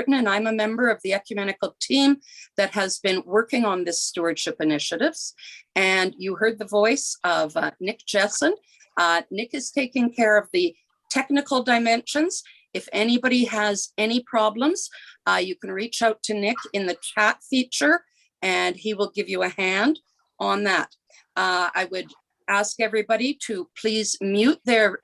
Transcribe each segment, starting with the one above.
and I'm a member of the ecumenical team that has been working on this stewardship initiatives. And you heard the voice of Nick Jessen. Nick is taking care of the technical dimensions. If anybody has any problems, you can reach out to Nick in the chat feature and he will give you a hand on that. I would ask everybody to please mute their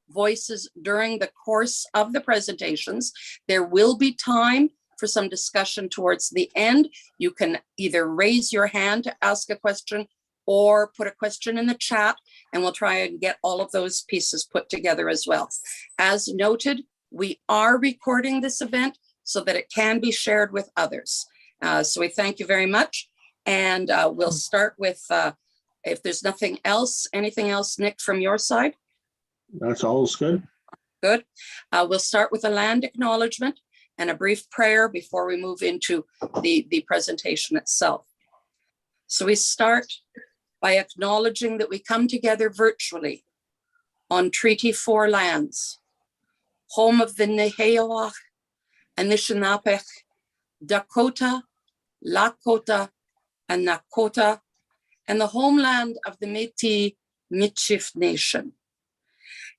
voices during the course of the presentations. There will be time for some discussion towards the end. You can either raise your hand to ask a question or put a question in the chat, and we'll try and get all of those pieces put together as well. As noted, we are recording this event so that it can be shared with others. So we thank you very much. And we'll start with, if there's nothing else, anything else, Nick, from your side? That's all good. Good. We'll start with a land acknowledgement and a brief prayer before we move into the presentation itself. So we start by acknowledging that we come together virtually on Treaty 4 lands, home of the Nehiyawak, Anishinaabe, Dakota, Lakota, and Nakota, and the homeland of the Métis Michif Nation.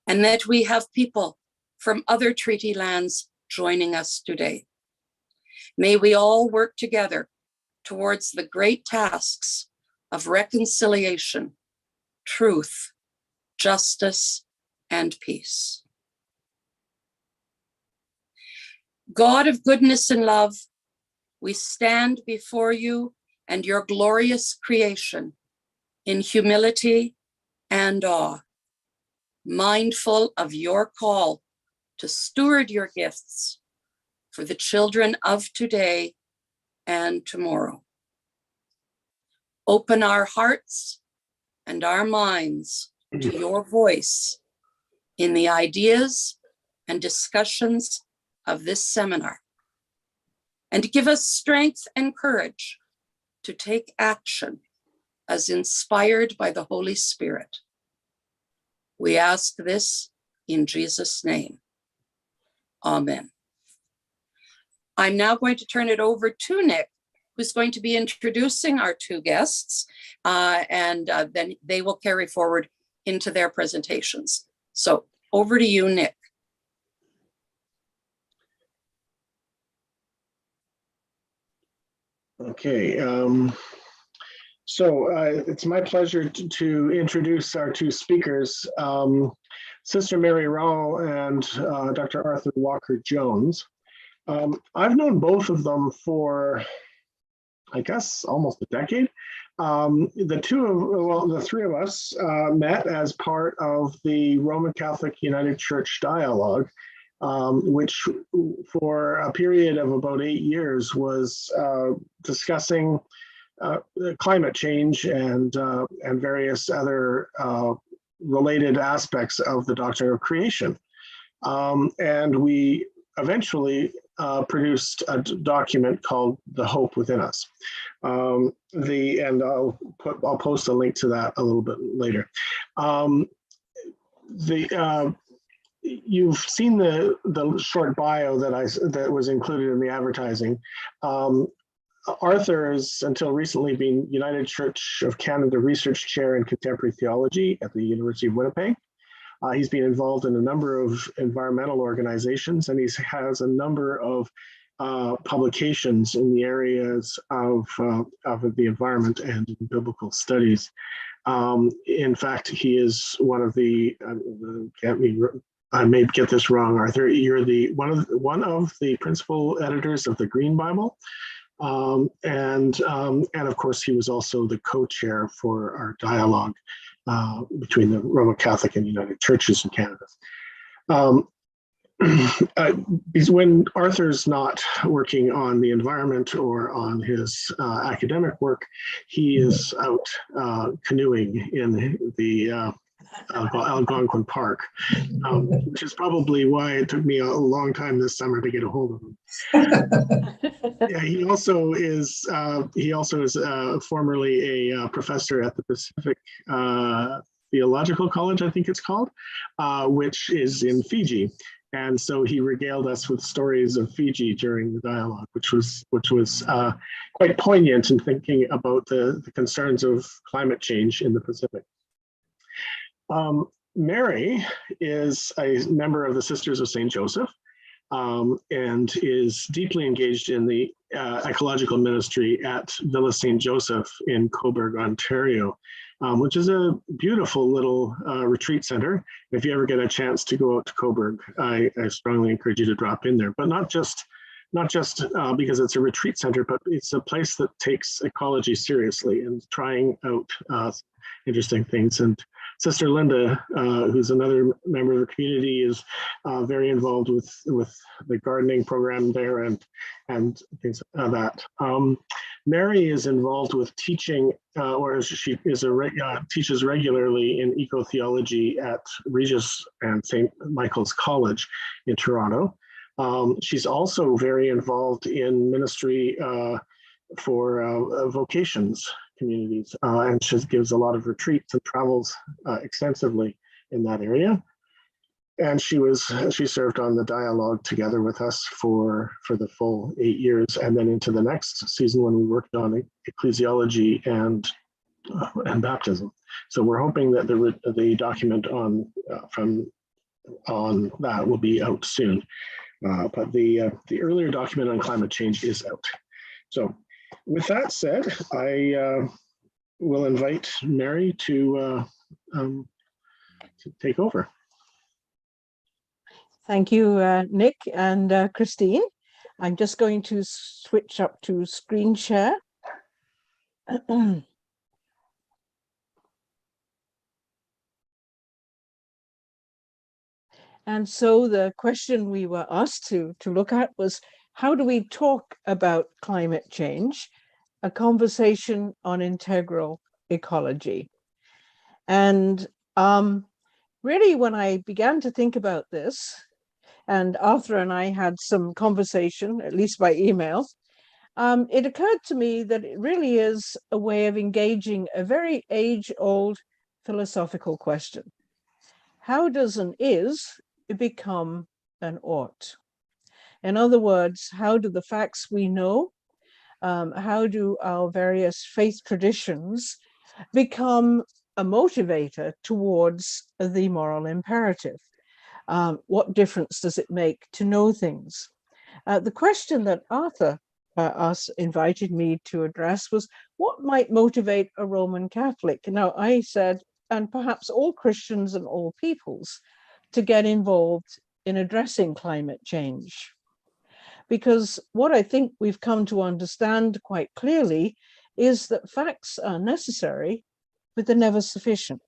And that we have people from other treaty lands joining us today. May we all work together towards the great tasks of reconciliation, truth, justice, and peace. God of goodness and love, we stand before you and your glorious creation in humility and awe, mindful of your call to steward your gifts for the children of today and tomorrow. Open our hearts and our minds to your voice in the ideas and discussions of this seminar, and give us strength and courage to take action as inspired by the Holy Spirit. We ask this in Jesus' name. Amen. I'm now going to turn it over to Nick, who's going to be introducing our two guests, and then they will carry forward into their presentations. So over to you, Nick. Okay, so it's my pleasure to introduce our two speakers, Sister Mary Rowell and Dr. Arthur Walker-Jones. I've known both of them for, I guess, almost a decade. The three of us met as part of the Roman Catholic United Church Dialogue, which for a period of about 8 years was discussing climate change and various other related aspects of the doctrine of creation. And we eventually produced a document called The Hope Within Us. And I'll post a link to that a little bit later. You've seen the short bio that was included in the advertising. Arthur has until recently been United Church of Canada Research Chair in Contemporary Theology at the University of Winnipeg. He's been involved in a number of environmental organizations, and he has a number of publications in the areas of the environment and in biblical studies. In fact, he is one of the, I may get this wrong, Arthur, you're one of the principal editors of the Green Bible. And of course, he was also the co-chair for our dialogue between the Roman Catholic and United Churches in Canada. When Arthur's not working on the environment or on his academic work, he is out canoeing in the Algonquin Park, which is probably why it took me a long time this summer to get a hold of him. Yeah, he also is formerly a professor at the Pacific Theological College, I think it's called, which is in Fiji. And so he regaled us with stories of Fiji during the dialogue, which was quite poignant in thinking about the concerns of climate change in the Pacific. Mary is a member of the Sisters of St. Joseph, and is deeply engaged in the ecological ministry at Villa St. Joseph in Cobourg, Ontario, which is a beautiful little retreat center. If you ever get a chance to go out to Cobourg, I strongly encourage you to drop in there, but not just because it's a retreat center, but it's a place that takes ecology seriously and trying out interesting things. And Sister Linda, who's another member of the community, is very involved with the gardening program there and things like that. Mary is involved with teaching, or she is teaches regularly in eco-theology at Regis and St. Michael's College in Toronto. She's also very involved in ministry for vocations communities, and she gives a lot of retreats and travels extensively in that area. And she served on the dialogue together with us for the full 8 years, and then into the next season when we worked on ecclesiology and baptism. So we're hoping that the document on that will be out soon. But the earlier document on climate change is out. So with that said, I will invite Mary to take over. Thank you, Nick and Christine. I'm just going to switch up to screen share. And so the question we were asked to look at was, how do we talk about climate change? A conversation on integral ecology. And really, when I began to think about this, and Arthur and I had some conversation, at least by email, it occurred to me that it really is a way of engaging a very age-old philosophical question. How does an is become an ought? In other words, how do the facts we know, how do our various faith traditions become a motivator towards the moral imperative? What difference does it make to know things? The question that Arthur invited me to address was, what might motivate a Roman Catholic? Now, I said, and perhaps all Christians and all peoples, to get involved in addressing climate change. Because what I think we've come to understand quite clearly is that facts are necessary, but they're never sufficient.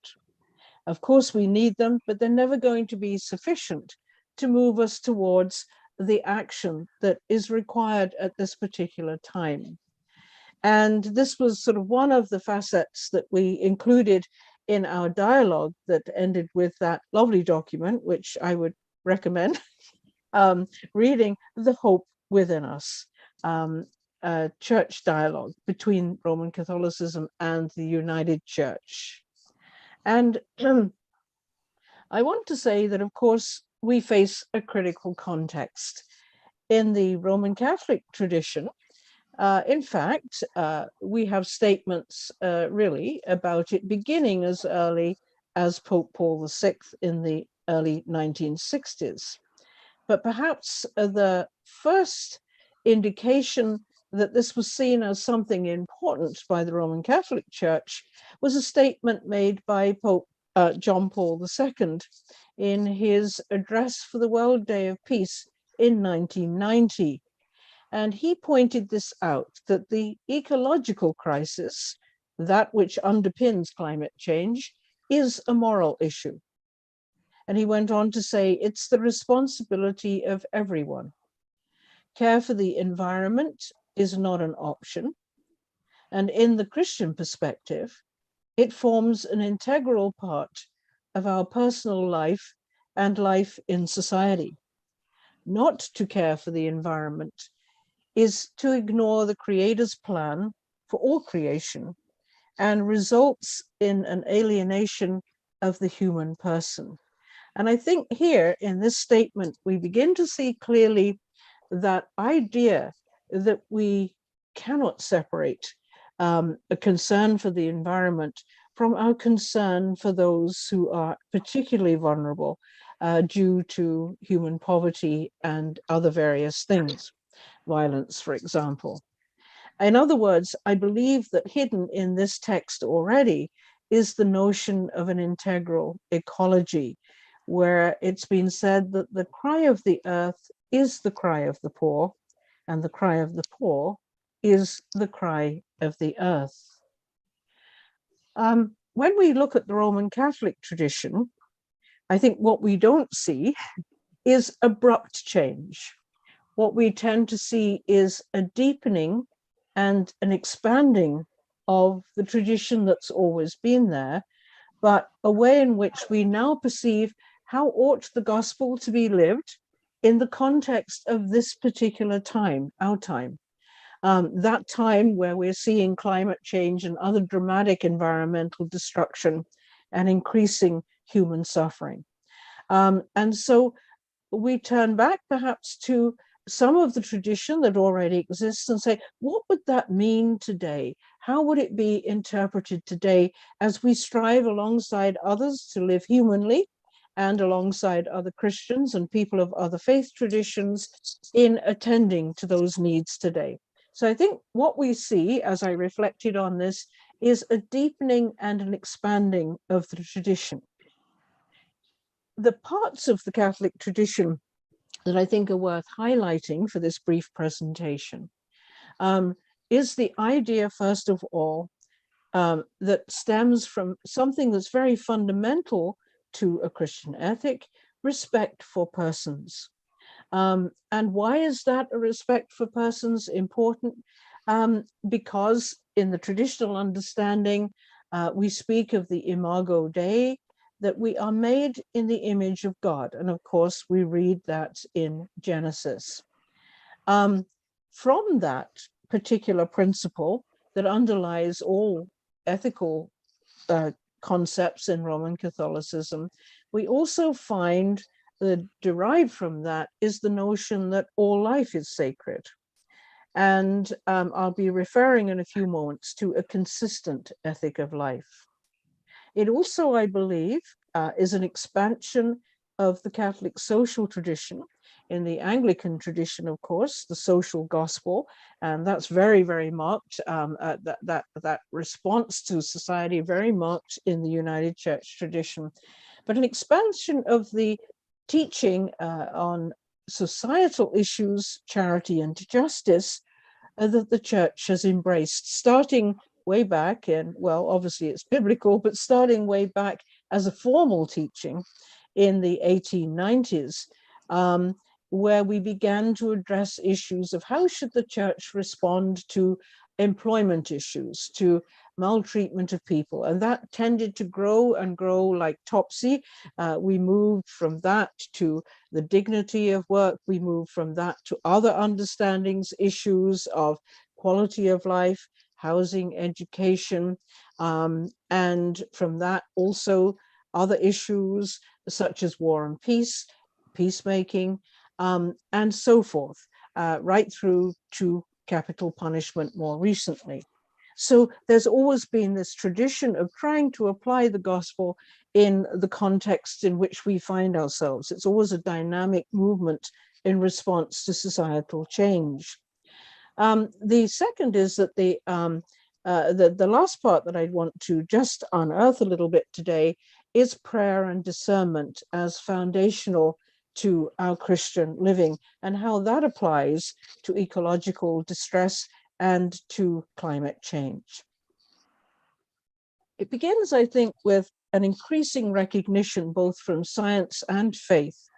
Of course, we need them, but they're never going to be sufficient to move us towards the action that is required at this particular time. And this was sort of one of the facets that we included in our dialogue that ended with that lovely document, which I would recommend reading, The Hope Within Us, a church dialogue between Roman Catholicism and the United Church. And I want to say that, of course, we face a critical context. In the Roman Catholic tradition, in fact, we have statements really about it beginning as early as Pope Paul VI in the early 1960s. But perhaps the first indication that this was seen as something important by the Roman Catholic Church was a statement made by Pope John Paul II in his address for the World Day of Peace in 1990. And he pointed this out, that the ecological crisis, that which underpins climate change, is a moral issue. And he went on to say, it's the responsibility of everyone. Care for the environment is not an option. And in the Christian perspective, it forms an integral part of our personal life and life in society. Not to care for the environment is to ignore the Creator's plan for all creation and results in an alienation of the human person. And I think here in this statement, we begin to see clearly that idea that we cannot separate a concern for the environment from our concern for those who are particularly vulnerable due to human poverty and other various things, violence, for example. In other words, I believe that hidden in this text already is the notion of an integral ecology, where it's been said that the cry of the earth is the cry of the poor, and the cry of the poor is the cry of the earth. When we look at the Roman Catholic tradition, I think what we don't see is abrupt change. What we tend to see is a deepening and an expanding of the tradition that's always been there, but a way in which we now perceive how ought the gospel to be lived in the context of this particular time, our time. That time where we're seeing climate change and other dramatic environmental destruction and increasing human suffering. And so we turn back perhaps to some of the tradition that already exists and say, what would that mean today? How would it be interpreted today as we strive alongside others to live humanly and alongside other Christians and people of other faith traditions in attending to those needs today? So I think what we see, as I reflected on this, is a deepening and an expanding of the tradition. The parts of the Catholic tradition that I think are worth highlighting for this brief presentation is the idea, first of all, that stems from something that's very fundamental to a Christian ethic: respect for persons. And why is that a respect for persons important? Because in the traditional understanding, we speak of the imago Dei, that we are made in the image of God. And of course, we read that in Genesis. From that particular principle that underlies all ethical concepts in Roman Catholicism, we also find that derived from that is the notion that all life is sacred. And I'll be referring in a few moments to a consistent ethic of life. It also, I believe, is an expansion of the Catholic social tradition. In the Anglican tradition, of course, the social gospel, and that's very, very marked, that response to society very marked in the United Church tradition. But an expansion of the teaching on societal issues, charity and justice, that the Church has embraced, starting way back, and well, obviously it's biblical, but starting way back as a formal teaching in the 1890s, where we began to address issues of how should the Church respond to employment issues, to maltreatment of people, and that tended to grow and grow like topsy. We moved from that to the dignity of work. We moved from that to other understandings, issues of quality of life, housing, education, and from that also other issues such as war and peace, peacemaking, and so forth, right through to capital punishment more recently. So there's always been this tradition of trying to apply the gospel in the context in which we find ourselves. It's always a dynamic movement in response to societal change. The second is that the last part that I'd want to just unearth a little bit today is prayer and discernment as foundational to our Christian living, and how that applies to ecological distress and to climate change. It begins, I think, with an increasing recognition, both from science and faith,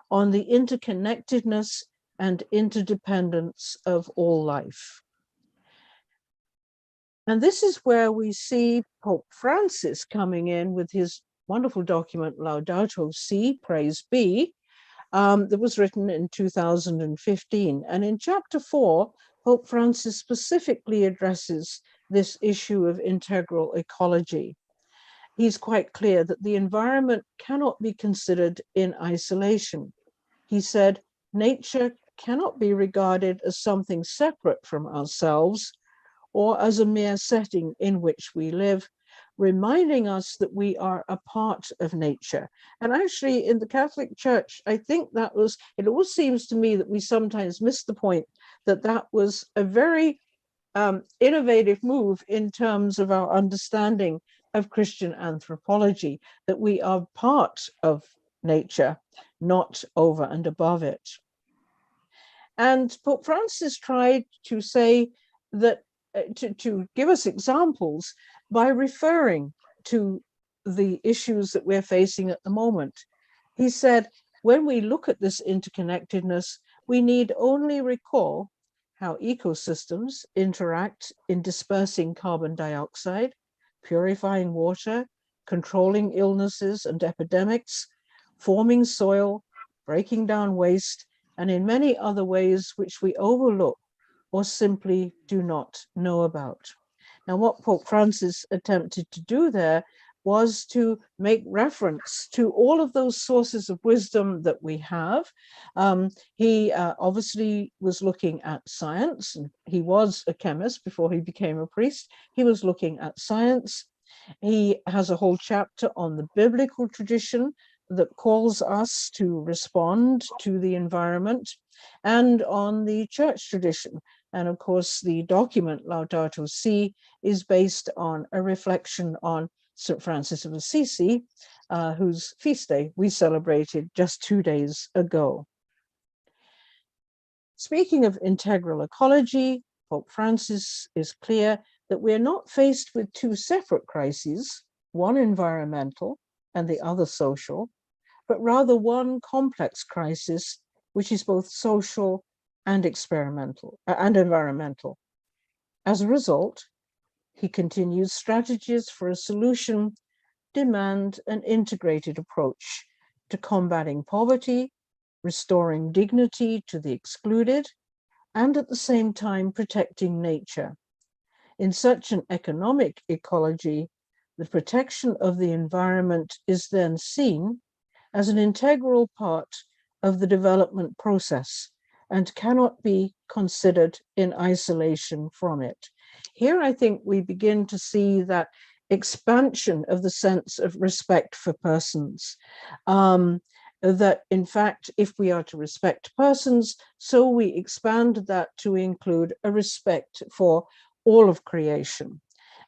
on the interconnectedness and interdependence of all life. And this is where we see Pope Francis coming in with his wonderful document, Laudato Si, Praise Be, that was written in 2015. And in chapter 4, Pope Francis specifically addresses this issue of integral ecology. he's quite clear that the environment cannot be considered in isolation. He said, nature cannot be regarded as something separate from ourselves or as a mere setting in which we live, reminding us that we are a part of nature. And actually, in the Catholic Church, I think that was, it always seems to me that we sometimes miss the point that that was a very innovative move in terms of our understanding of Christian anthropology, that we are part of nature, not over and above it. And Pope Francis tried to say that, to give us examples by referring to the issues that we're facing at the moment. He said, when we look at this interconnectedness, we need only recall how ecosystems interact in dispersing carbon dioxide, purifying water, controlling illnesses and epidemics, forming soil, breaking down waste, and in many other ways which we overlook or simply do not know about. Now, what Pope Francis attempted to do there was to make reference to all of those sources of wisdom that we have. He obviously was looking at science. He was a chemist before he became a priest. He was looking at science. He has a whole chapter on the biblical tradition that calls us to respond to the environment, and on the church tradition. And of course, the document Laudato Si is based on a reflection on St. Francis of Assisi, whose feast day we celebrated just 2 days ago. Speaking of integral ecology, Pope Francis is clear that we're not faced with two separate crises, one environmental and the other social, but rather one complex crisis, which is both social and experimental and environmental. As a result, he continues, strategies for a solution demand an integrated approach to combating poverty, restoring dignity to the excluded, and at the same time protecting nature. In such an economic ecology, the protection of the environment is then seen as an integral part of the development process and cannot be considered in isolation from it. Here, I think we begin to see that expansion of the sense of respect for persons. That in fact, if we are to respect persons, so we expand that to include a respect for all of creation.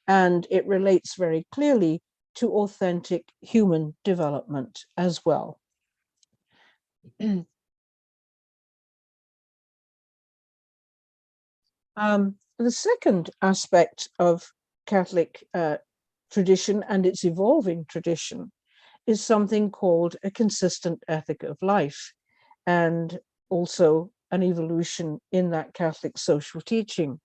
And it relates very clearly to authentic human development as well. The second aspect of Catholic tradition and its evolving tradition is something called a consistent ethic of life, and also an evolution in that Catholic social teaching.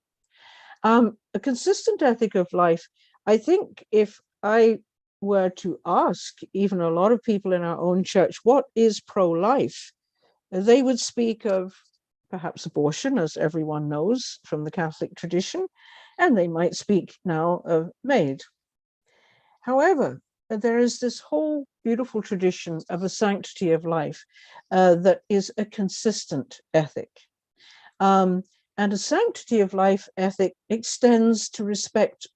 A consistent ethic of life, I think if I were to ask even a lot of people in our own church, what is pro-life? They would speak of perhaps abortion, as everyone knows from the Catholic tradition, and they might speak now of MAID. However, there is this whole beautiful tradition of a sanctity of life that is a consistent ethic. And a sanctity of life ethic extends to respect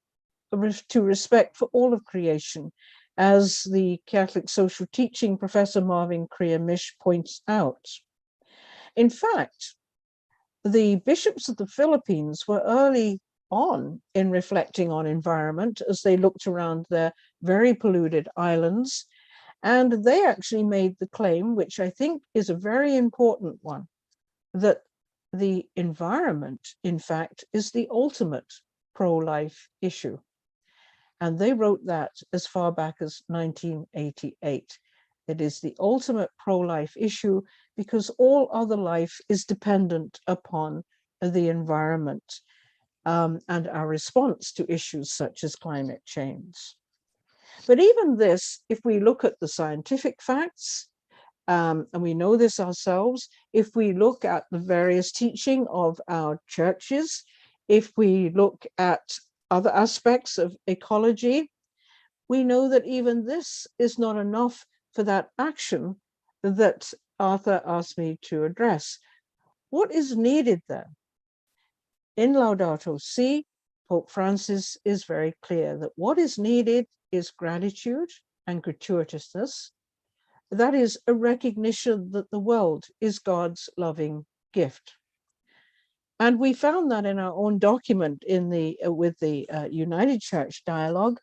for all of creation, as the Catholic social teaching Professor Marvin Kriya-Mish points out. In fact, the bishops of the Philippines were early on in reflecting on environment as they looked around their very polluted islands, and they actually made the claim, which I think is a very important one, that the environment, in fact, is the ultimate pro-life issue. And they wrote that as far back as 1988. It is the ultimate pro-life issue because all other life is dependent upon the environment and our response to issues such as climate change. But even this, if we look at the scientific facts, and we know this ourselves, if we look at the various teaching of our churches, if we look at other aspects of ecology, we know that even this is not enough for that action that Arthur asked me to address. What is needed then? In Laudato Si, Pope Francis is very clear that what is needed is gratitude and gratuitousness. That is a recognition that the world is God's loving gift. And we found that in our own document in the with the United Church Dialogue,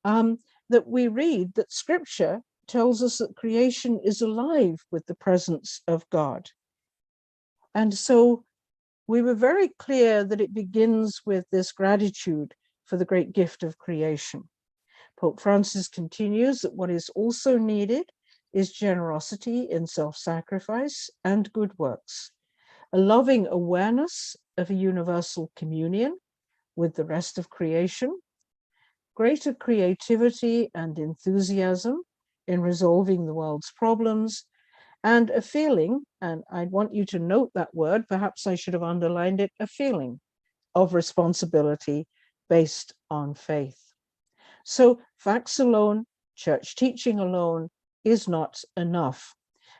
that we read that Scripture tells us that creation is alive with the presence of God. And so we were very clear that it begins with this gratitude for the great gift of creation. Pope Francis continues that what is also needed is generosity in self-sacrifice and good works, a loving awareness of a universal communion with the rest of creation, greater creativity and enthusiasm in resolving the world's problems, and a feeling, and I want you to note that word, perhaps I should have underlined it, a feeling of responsibility based on faith. So facts alone, church teaching alone is not enough.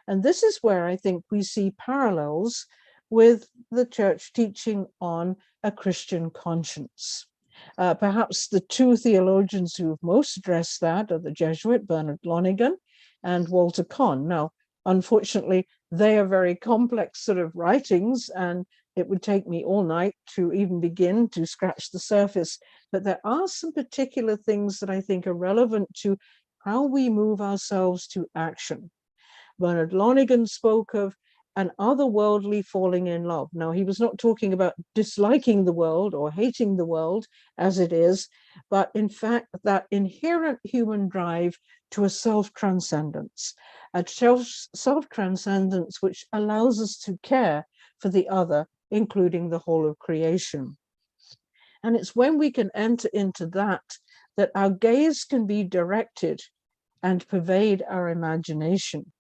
And this is where I think we see parallels with the church teaching on a Christian conscience. Perhaps the two theologians who have most addressed that are the Jesuit Bernard Lonergan and Walter Kahn. Now, unfortunately, they are very complex sort of writings, and it would take me all night to even begin to scratch the surface. But there are some particular things that I think are relevant to how we move ourselves to action. Bernard Lonergan spoke of an otherworldly falling in love. Now, he was not talking about disliking the world or hating the world as it is, but in fact, that inherent human drive to a self-transcendence, a self-transcendence which allows us to care for the other, including the whole of creation. And it's when we can enter into that, that our gaze can be directed and pervade our imagination.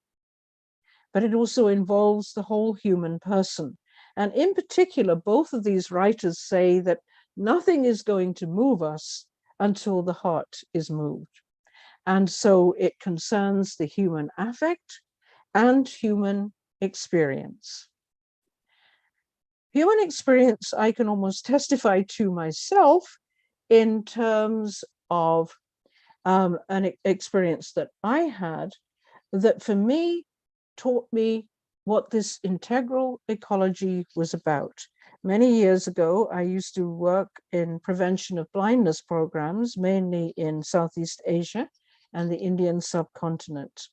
But it also involves the whole human person. And in particular, both of these writers say that nothing is going to move us until the heart is moved. And so it concerns the human affect and human experience. Human experience, I can almost testify to myself in terms of an experience that I had that for me taught me what this integral ecology was about. Many years ago, I used to work in prevention of blindness programs, mainly in Southeast Asia and the Indian subcontinent.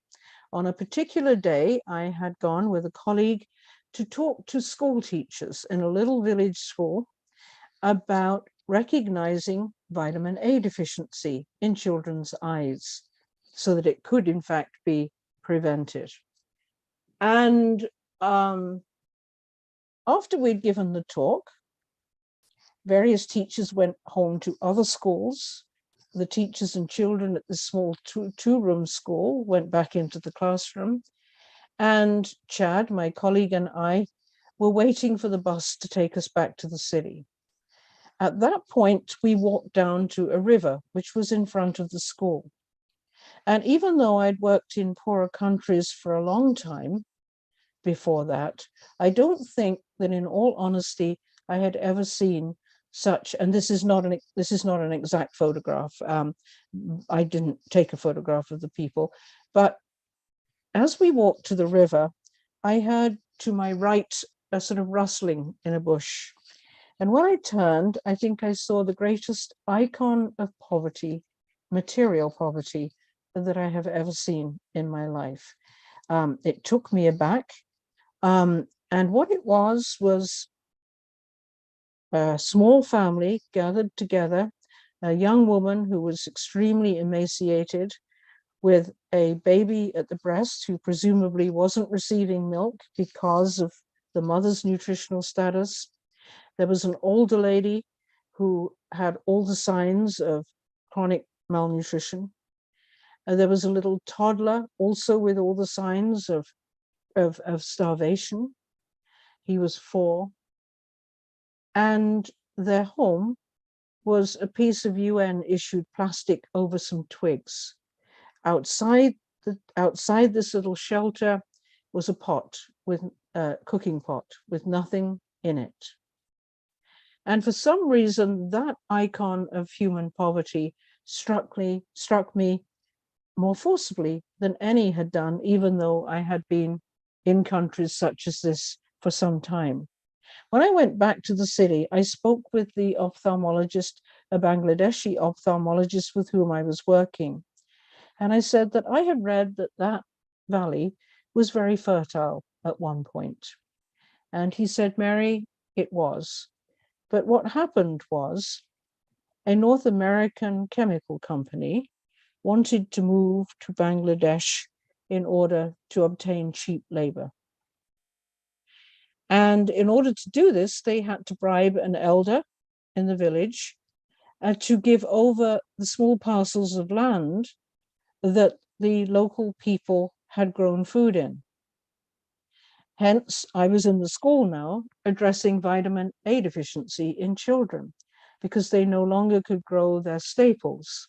On a particular day, I had gone with a colleague to talk to school teachers in a little village school about recognizing vitamin A deficiency in children's eyes so that it could in fact be prevented. And after we'd given the talk, various teachers went home to other schools. The teachers and children at the small two-room school went back into the classroom. And Chad, my colleague, and I were waiting for the bus to take us back to the city. At that point, we walked down to a river, which was in front of the school. And even though I'd worked in poorer countries for a long time before that, I don't think that, in all honesty, I had ever seen such, and this is not an exact photograph. I didn't take a photograph of the people, but as we walked to the river, I heard to my right a sort of rustling in a bush. And when I turned, I think I saw the greatest icon of poverty, material poverty, that I have ever seen in my life. It took me aback. And what it was a small family gathered together, a young woman who was extremely emaciated with a baby at the breast who presumably wasn't receiving milk because of the mother's nutritional status. There was an older lady who had all the signs of chronic malnutrition. There was a little toddler also with all the signs of starvation. He was 4. And their home was a piece of UN issued plastic over some twigs. Outside this little shelter was a pot with a cooking pot with nothing in it. And for some reason, that icon of human poverty struck me more forcibly than any had done, even though I had been in countries such as this for some time. When I went back to the city, I spoke with the ophthalmologist, a Bangladeshi ophthalmologist with whom I was working. And I said that I had read that that valley was very fertile at one point. And he said, Mary, it was. But what happened was a North American chemical company wanted to move to Bangladesh in order to obtain cheap labor. And in order to do this, they had to bribe an elder in the village to give over the small parcels of land that the local people had grown food in. Hence, I was in the school now addressing vitamin A deficiency in children because they no longer could grow their staples.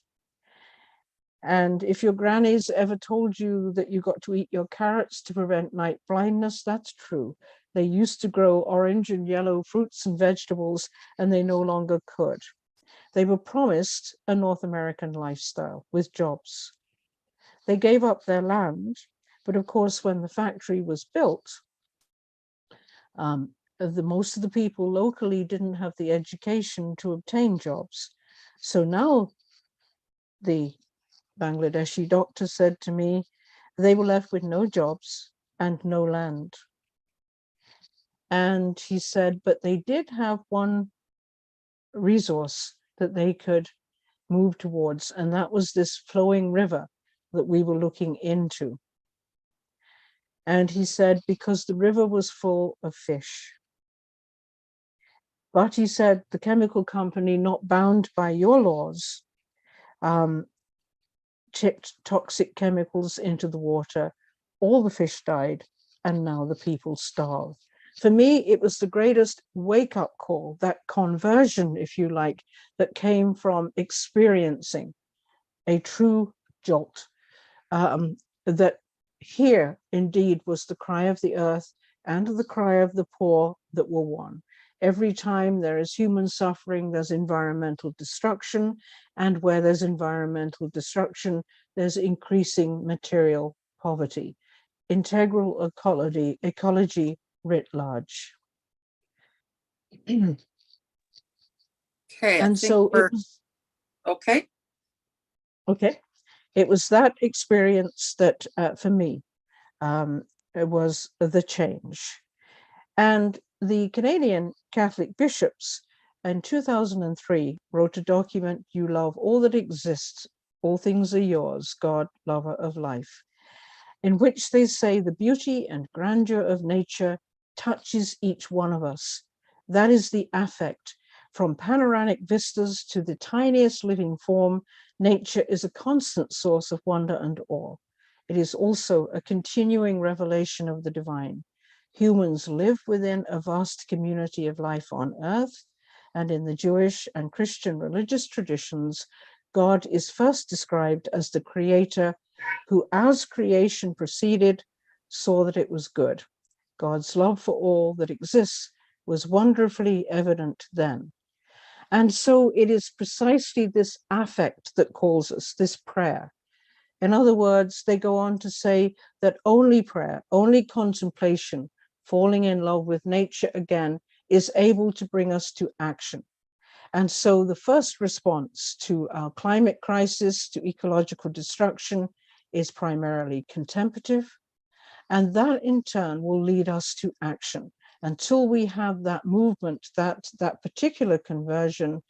And if your grannies ever told you that you got to eat your carrots to prevent night blindness, that's true. They used to grow orange and yellow fruits and vegetables, and they no longer could. They were promised a North American lifestyle with jobs. They gave up their land, but of course, when the factory was built, most of the people locally didn't have the education to obtain jobs. So now the Bangladeshi doctor said to me, they were left with no jobs and no land. And he said, but they did have one resource that they could move towards, and that was this flowing river that we were looking into. And he said, because the river was full of fish. But he said, the chemical company, not bound by your laws, tipped toxic chemicals into the water. All the fish died, and now the people starve. For me, it was the greatest wake-up call, that conversion, if you like, that came from experiencing a true jolt, that here indeed was the cry of the earth and the cry of the poor that were one. Every time there is human suffering, there's environmental destruction, and where there's environmental destruction, there's increasing material poverty. Integral ecology writ large. Okay. And so it was, okay. It was that experience that, for me, it was the change. And the Canadian Catholic bishops in 2003 wrote a document, You Love All That Exists, All Things Are Yours, God, Lover of Life, in which they say the beauty and grandeur of nature touches each one of us. That is the affect. From panoramic vistas to the tiniest living form, nature is a constant source of wonder and awe. It is also a continuing revelation of the divine. Humans live within a vast community of life on earth, and in the Jewish and Christian religious traditions, God is first described as the creator who, as creation proceeded, saw that it was good. God's love for all that exists was wonderfully evident then. And so it is precisely this affect that calls us, this prayer. In other words, they go on to say that only prayer, only contemplation, falling in love with nature again, is able to bring us to action. And so the first response to our climate crisis, to ecological destruction, is primarily contemplative. And that in turn will lead us to action. Until we have that movement, that particular conversion,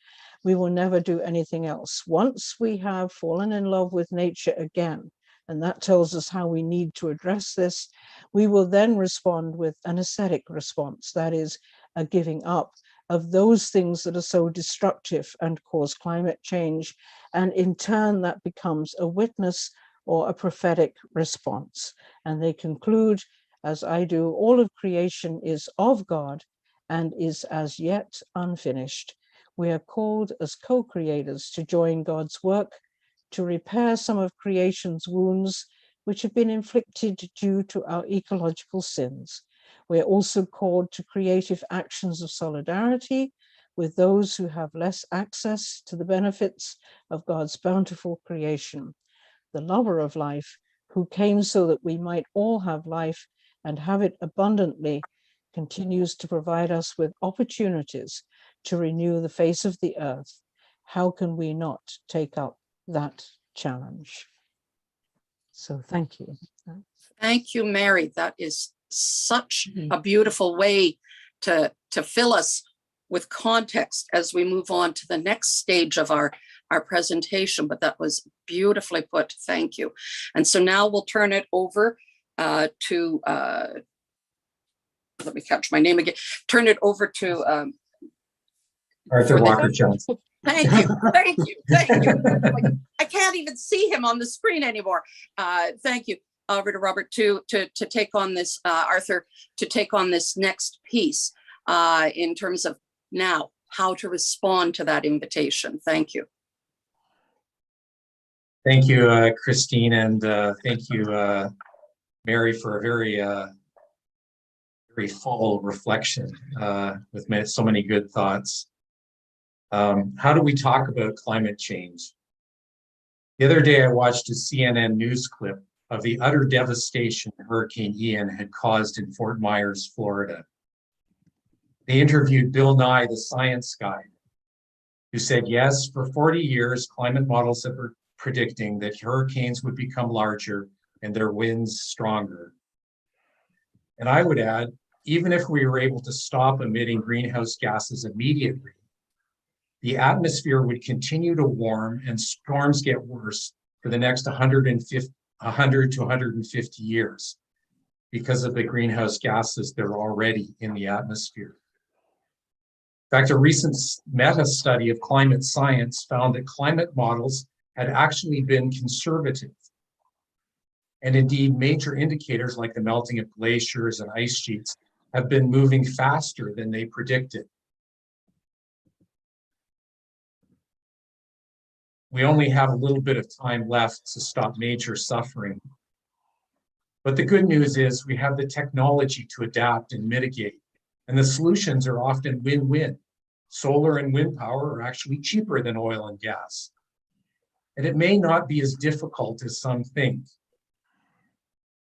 we will never do anything else. Once we have fallen in love with nature again, and that tells us how we need to address this, we will then respond with an ascetic response, that is, a giving up of those things that are so destructive and cause climate change. And in turn, that becomes a witness or a prophetic response. And they conclude, as I do, all of creation is of God and is as yet unfinished. we are called as co-creators to join God's work to repair some of creation's wounds which have been inflicted due to our ecological sins. We are also called to creative actions of solidarity with those who have less access to the benefits of God's bountiful creation. The lover of life, who came so that we might all have life and have it abundantly, continues to provide us with opportunities to renew the face of the earth. How can we not take up that challenge? So thank you. Thank you, Mary. That is such a beautiful way to fill us with context as we move on to the next stage of our presentation, but that was beautifully put. Thank you. And so now we'll turn it over to, let me catch my name again, turn it over to Arthur Walker-Johnson. Thank you, thank you, thank you. I can't even see him on the screen anymore. Thank you, over to Robert to take on this, Arthur, to take on this next piece in terms of now how to respond to that invitation. Thank you. Thank you, Christine, and thank you, Mary, for a very full reflection with so many good thoughts. How do we talk about climate change? The other day, I watched a CNN news clip of the utter devastation Hurricane Ian had caused in Fort Myers, Florida. They interviewed Bill Nye, the science guy, who said, yes, for 40 years, climate models have been predicting that hurricanes would become larger and their winds stronger. And I would add, even if we were able to stop emitting greenhouse gases immediately, the atmosphere would continue to warm and storms get worse for the next 100 to 150 years because of the greenhouse gases that are already in the atmosphere. In fact, a recent meta-study of climate science found that climate models had actually been conservative. And indeed, major indicators like the melting of glaciers and ice sheets have been moving faster than they predicted. We only have a little bit of time left to stop major suffering. But the good news is we have the technology to adapt and mitigate, and the solutions are often win-win. Solar and wind power are actually cheaper than oil and gas. And it may not be as difficult as some think.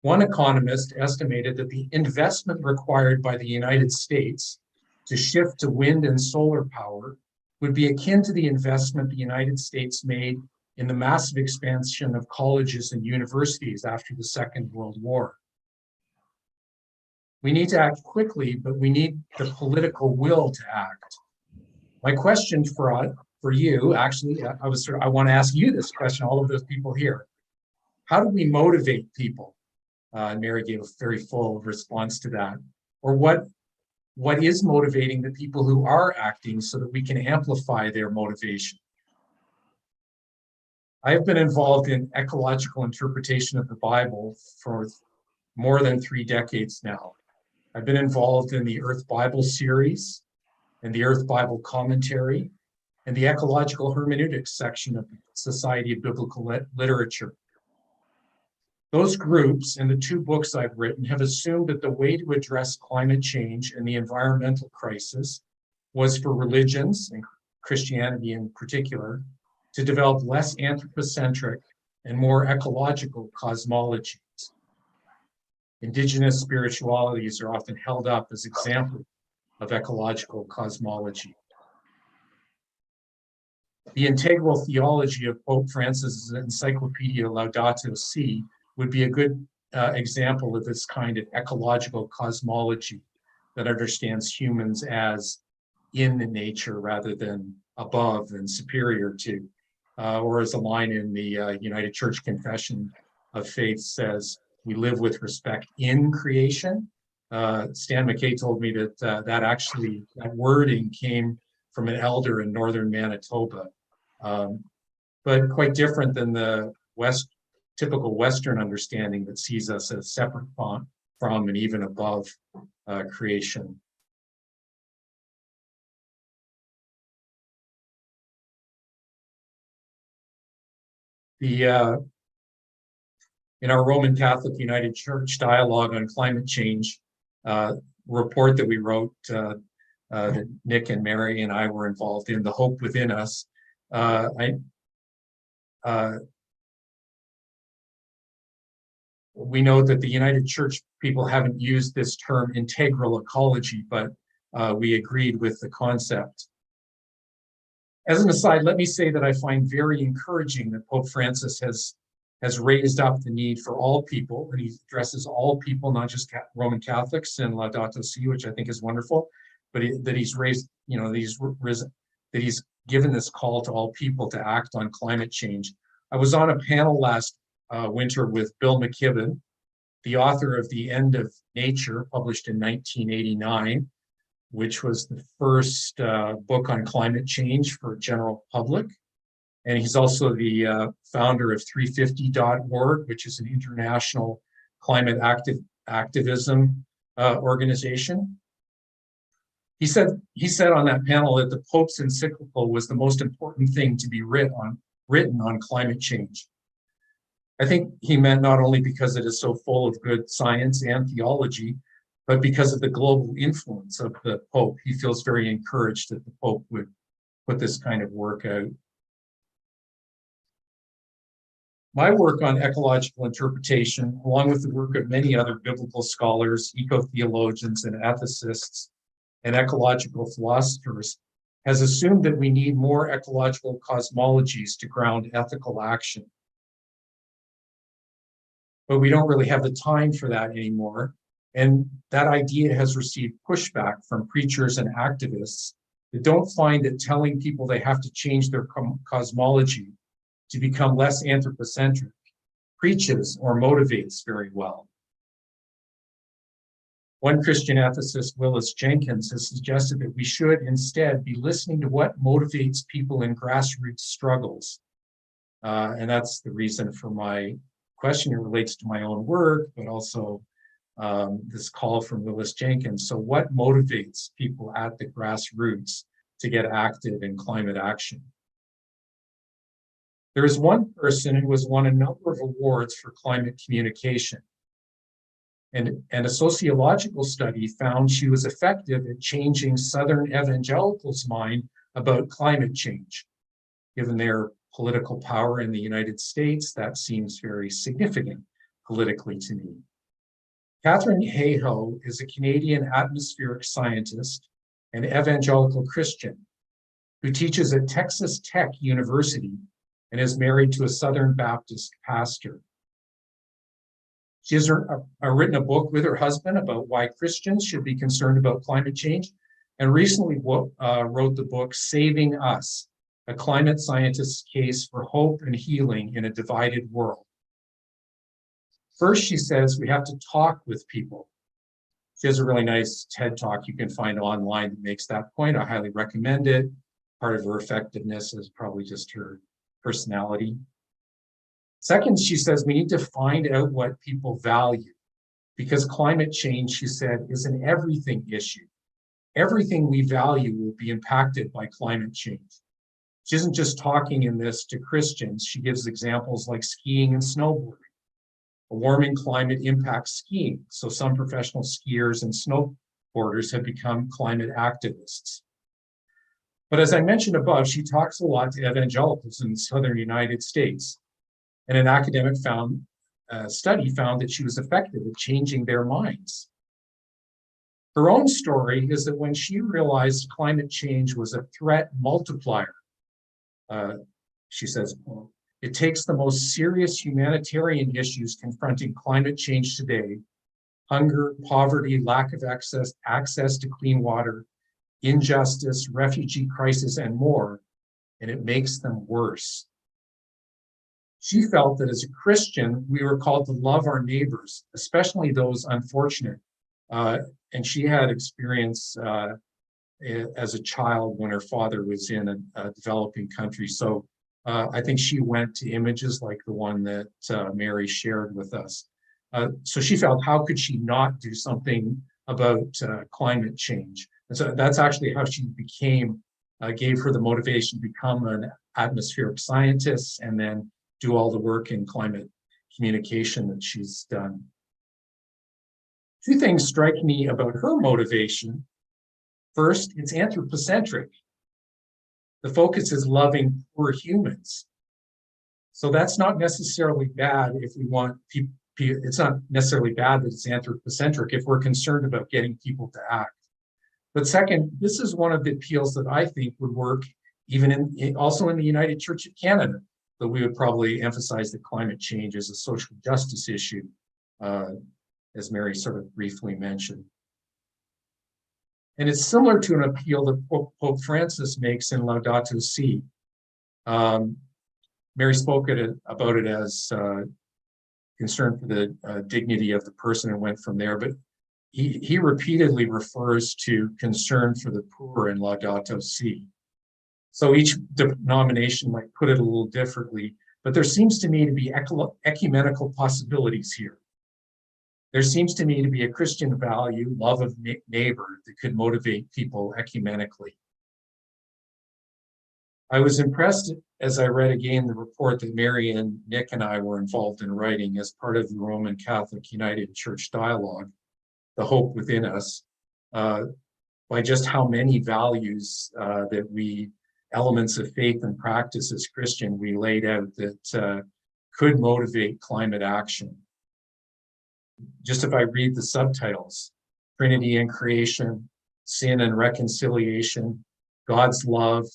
One economist estimated that the investment required by the United States to shift to wind and solar power would be akin to the investment the United States made in the massive expansion of colleges and universities after the Second World War. We need to act quickly, but we need the political will to act. My question for you, actually, I want to ask you this question, all of those people here. How do we motivate people? And Mary gave a very full response to that. Or what is motivating the people who are acting so that we can amplify their motivation? I have been involved in ecological interpretation of the Bible for more than 3 decades now. I've been involved in the Earth Bible series and the Earth Bible commentary and the ecological hermeneutics section of the Society of Biblical Literature. Those groups and the 2 books I've written have assumed that the way to address climate change and the environmental crisis was for religions, and Christianity in particular, to develop less anthropocentric and more ecological cosmologies. Indigenous spiritualities are often held up as examples of ecological cosmology. The Integral Theology of Pope Francis' encyclopedia Laudato Si would be a good example of this kind of ecological cosmology that understands humans as in nature rather than above and superior to, or as a line in the United Church Confession of Faith says, we live with respect in creation. Stan McKay told me that that wording came from an elder in northern Manitoba, but quite different than the typical Western understanding that sees us as separate from and even above creation. in our Roman Catholic United Church dialogue on climate change report that we wrote, that Nick and Mary and I were involved in, The Hope Within Us, we know that the United Church people haven't used this term integral ecology, but we agreed with the concept. As an aside, let me say that I find very encouraging that Pope Francis has raised up the need for all people, and he addresses all people, not just Roman Catholics in Laudato Si, which I think is wonderful, but that he's raised, that he's given this call to all people to act on climate change. I was on a panel last winter with Bill McKibben, the author of The End of Nature, published in 1989, which was the first book on climate change for general public. And he's also the founder of 350.org, which is an international climate activism organization. He said on that panel that the Pope's encyclical was the most important thing to be written on climate change. I think he meant not only because it is so full of good science and theology, but because of the global influence of the Pope. He feels very encouraged that the Pope would put this kind of work out. My work on ecological interpretation, along with the work of many other biblical scholars, eco-theologians and ethicists, and ecological philosophers, has assumed that we need more ecological cosmologies to ground ethical action. But we don't really have the time for that anymore. And that idea has received pushback from preachers and activists that don't find that telling people they have to change their cosmology to become less anthropocentric preaches or motivates very well. One Christian ethicist, Willis Jenkins, has suggested that we should instead be listening to what motivates people in grassroots struggles. And that's the reason for my question. It relates to my own work, but also this call from Willis Jenkins. So what motivates people at the grassroots to get active in climate action? There is one person who has won a number of awards for climate communication. And a sociological study found she was effective at changing Southern evangelicals' mind about climate change. Given their political power in the United States, that seems very significant politically to me. Catherine Hayhoe is a Canadian atmospheric scientist and evangelical Christian who teaches at Texas Tech University and is married to a Southern Baptist pastor. She has written a book with her husband about why Christians should be concerned about climate change, and recently wrote the book Saving Us, a climate scientist's case for hope and healing in a divided world. First, she says we have to talk with people. She has a really nice TED Talk you can find online that makes that point. I highly recommend it. Part of her effectiveness is probably just her personality. Second, she says we need to find out what people value, because climate change, she said, is an everything issue. Everything we value will be impacted by climate change. She isn't just talking in this to Christians. She gives examples like skiing and snowboarding. A warming climate impacts skiing, so some professional skiers and snowboarders have become climate activists. But as I mentioned above, she talks a lot to evangelicals in the Southern United States. And an academic study found that she was effective at changing their minds. Her own story is that when she realized climate change was a threat multiplier, she says, it takes the most serious humanitarian issues confronting climate change today, hunger, poverty, lack of access to clean water, injustice, refugee crisis, and more, and it makes them worse. She felt that as a Christian, we were called to love our neighbors, especially those unfortunate. And she had experience as a child when her father was in a developing country. So I think she went to images like the one that Mary shared with us. So she felt, how could she not do something about climate change? And so that's actually how she gave her the motivation to become an atmospheric scientist and then do all the work in climate communication that she's done. Two things strike me about her motivation. First, it's anthropocentric. The focus is loving poor humans. So that's not necessarily bad if we want people, it's not necessarily bad that it's anthropocentric if we're concerned about getting people to act. But second, this is one of the appeals that I think would work even also in the United Church of Canada, that we would probably emphasize that climate change is a social justice issue, as Mary sort of briefly mentioned. And it's similar to an appeal that Pope Francis makes in Laudato Si. Mary spoke about it as concern for the dignity of the person and went from there, but he repeatedly refers to concern for the poor in Laudato Si. So each denomination might put it a little differently, but there seems to me to be ecumenical possibilities here. There seems to me to be a Christian value, love of neighbor, that could motivate people ecumenically. I was impressed as I read again the report that Mary and Nick and I were involved in writing as part of the Roman Catholic United Church Dialogue, The Hope Within Us, by just how many values elements of faith and practice as Christian we laid out that could motivate climate action. Just if I read the subtitles, Trinity and creation, sin and reconciliation, God's love,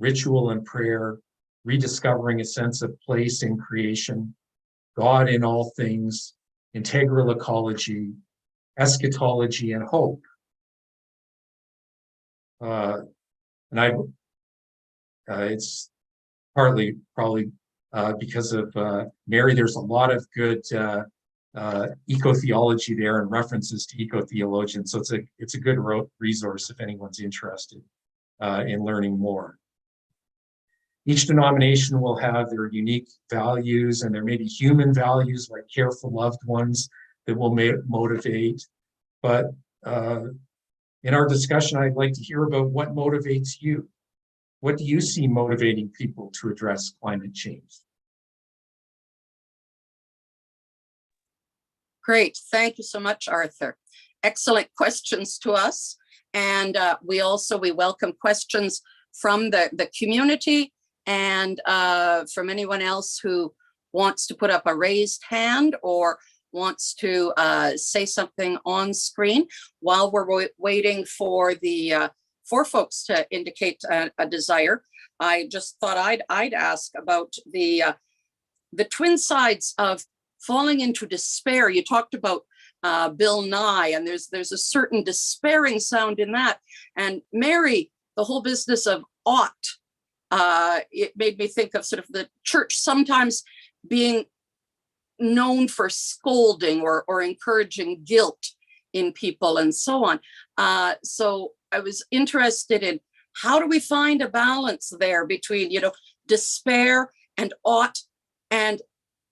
ritual and prayer, rediscovering a sense of place in creation, God in all things, integral ecology, eschatology, and hope. It's partly probably because of Mary. There's a lot of good eco-theology there and references to eco-theologians. So it's a good resource if anyone's interested in learning more. Each denomination will have their unique values, and there may be human values like care for loved ones that will motivate. But in our discussion, I'd like to hear about what motivates you. What do you see motivating people to address climate change? Great. Thank you so much, Arthur. Excellent questions to us. And we welcome questions from the community and from anyone else who wants to put up a raised hand or wants to say something on screen. While we're waiting for for folks to indicate a desire, I just thought I'd ask about the twin sides of falling into despair. You talked about Bill Nye, and there's a certain despairing sound in that. And Mary, the whole business of ought, it made me think of sort of the church sometimes being known for scolding or encouraging guilt in people and so on. So I was interested in how do we find a balance there between, despair and ought and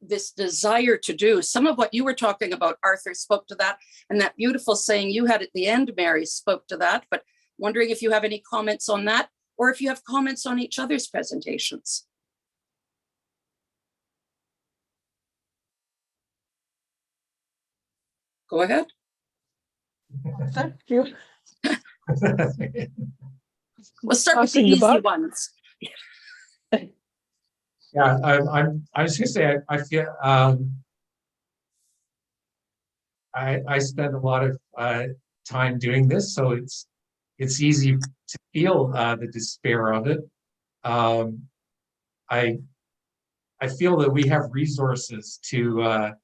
this desire to do. Some of what you were talking about, Arthur, spoke to that, and that beautiful saying you had at the end, Mary, spoke to that. But wondering if you have any comments on that, or if you have comments on each other's presentations. Go ahead. Thank you. We'll start with the easy ones. Yeah, I was gonna say, I feel I spend a lot of time doing this, so it's easy to feel the despair of it. I feel that we have resources to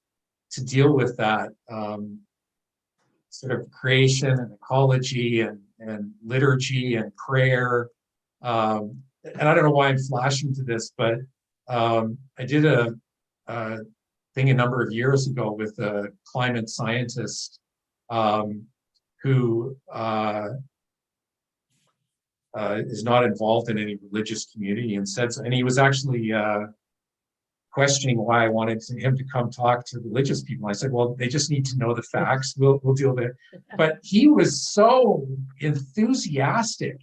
deal with that sort of creation and ecology and liturgy and prayer. And I don't know why I'm flashing to this, but I did a thing a number of years ago with a climate scientist who is not involved in any religious community, and he was actually questioning why I wanted him to come talk to religious people. I said, well, they just need to know the facts. We'll deal with it. But he was so enthusiastic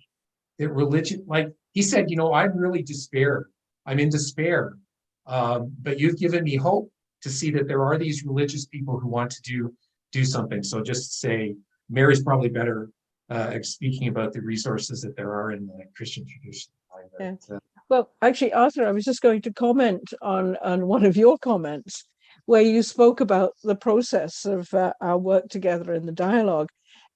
that religion, like he said, I'm really despair. I'm in despair. But you've given me hope to see that there are these religious people who want to do something. So just say, Mary's probably better speaking about the resources that there are in the Christian tradition. Yeah. Well, actually, Arthur, I was just going to comment on one of your comments where you spoke about the process of our work together in the dialogue,